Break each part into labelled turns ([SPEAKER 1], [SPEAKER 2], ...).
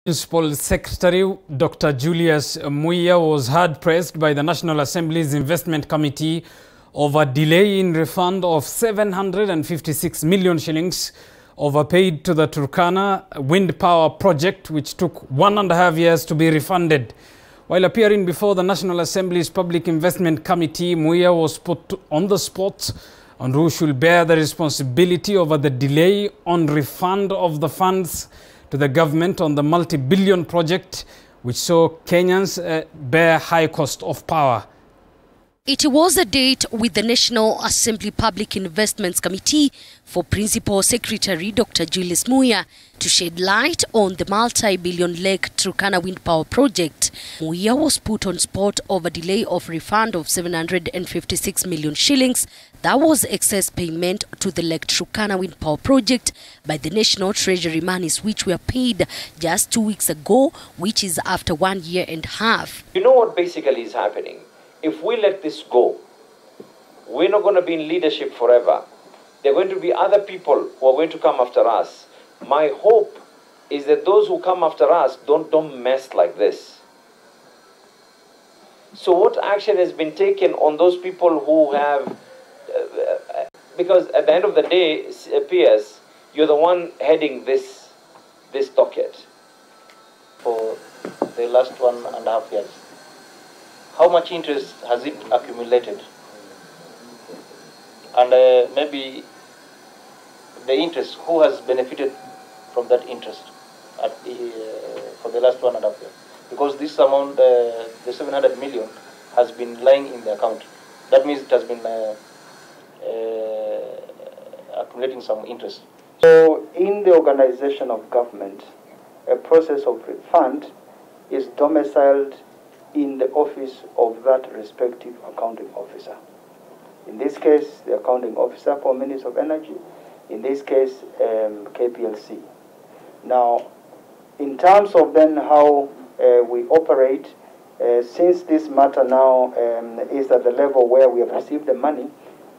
[SPEAKER 1] Municipal Secretary Dr. Julius Muia was hard pressed by the National Assembly's Investment Committee over delay in refund of 756 million shillings overpaid to the Turkana wind power project, which took 1.5 years to be refunded. While appearing before the National Assembly's Public Investment Committee, Muia was put on the spot on who should bear the responsibility over the delay on refund of the funds to the government on the multi-billion project, which saw Kenyans bear high cost of power.
[SPEAKER 2] It was a date with the National Assembly Public Investments Committee for Principal Secretary Dr. Julius Muia to shed light on the multi-billion Lake Turkana wind power project. Muia was put on spot over delay of refund of 756 million shillings. That was excess payment to the Lake Turkana wind power project by the National Treasury monies, which were paid just 2 weeks ago, which is after 1.5 years.
[SPEAKER 3] You know what basically is happening? If we let this go, we're not going to be in leadership forever. There are going to be other people who are going to come after us. My hope is that those who come after us don't mess like this. So what action has been taken on those people who have, because at the end of the day, PS, you're the one heading this docket.
[SPEAKER 4] For the last 1.5 years. How much interest has it accumulated? And maybe the interest, who has benefited from that interest for the last 1.5 years? Because this amount, the 700 million, has been lying in the account. That means it has been accumulating some interest.
[SPEAKER 5] So in the organization of government, a process of refund is domiciled in the office of that respective accounting officer. In this case, the accounting officer for Ministry of Energy, in this case, KPLC. Now, in terms of then how we operate, since this matter now is at the level where we have received the money,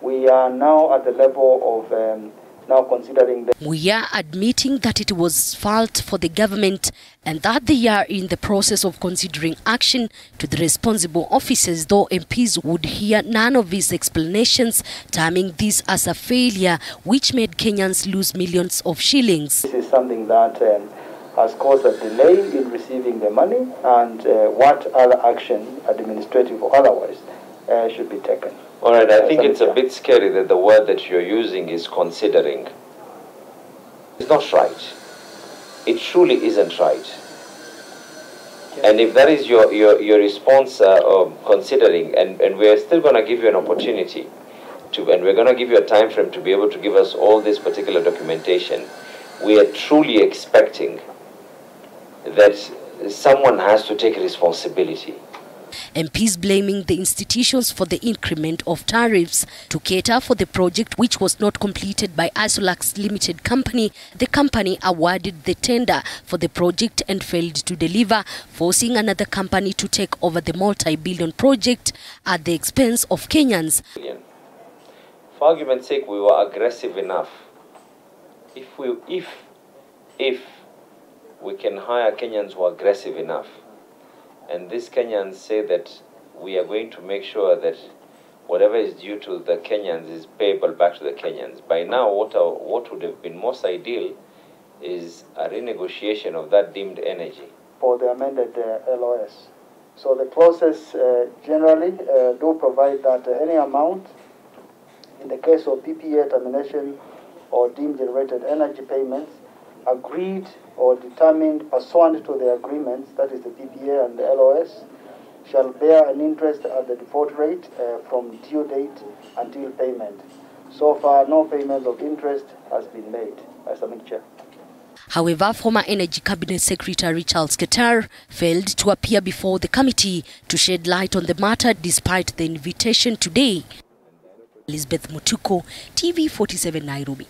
[SPEAKER 5] we are now at the level of now considering the...
[SPEAKER 2] We are admitting that it was fault for the government and that they are in the process of considering action to the responsible officers, though MPs would hear none of his explanations, terming this as a failure which made Kenyans lose millions of shillings.
[SPEAKER 5] This is something that has caused a delay in receiving the money, and what other action, administrative or otherwise, should be taken.
[SPEAKER 3] All right, I think it's a bit scary that the word that you're using is considering. It's not right. It truly isn't right. Yes. And if that is your response of considering, and we're still going to give you an opportunity to, and we're going to give you a time frame to be able to give us all this particular documentation, we are truly expecting that someone has to take responsibility.
[SPEAKER 2] MPs blaming the institutions for the increment of tariffs to cater for the project, which was not completed by Isolax Limited Company. The company awarded the tender for the project and failed to deliver, forcing another company to take over the multi-billion project at the expense of Kenyans.
[SPEAKER 3] For argument's sake, we were aggressive enough. If we can hire Kenyans who are aggressive enough, and these Kenyans say that we are going to make sure that whatever is due to the Kenyans is payable back to the Kenyans. By now, what would have been most ideal is a renegotiation of that deemed energy.
[SPEAKER 5] For the amended LOS. So the clauses generally do provide that any amount, in the case of PPA termination or deemed generated energy payments, agreed or determined pursuant to the agreements, that is the PPA and the LOS, shall bear an interest at the default rate from due date until payment. So far, no payment of interest has been made, as a mixture.
[SPEAKER 2] However, former Energy Cabinet Secretary Charles Ketar failed to appear before the committee to shed light on the matter despite the invitation today. Elizabeth Mutuko, TV 47 Nairobi.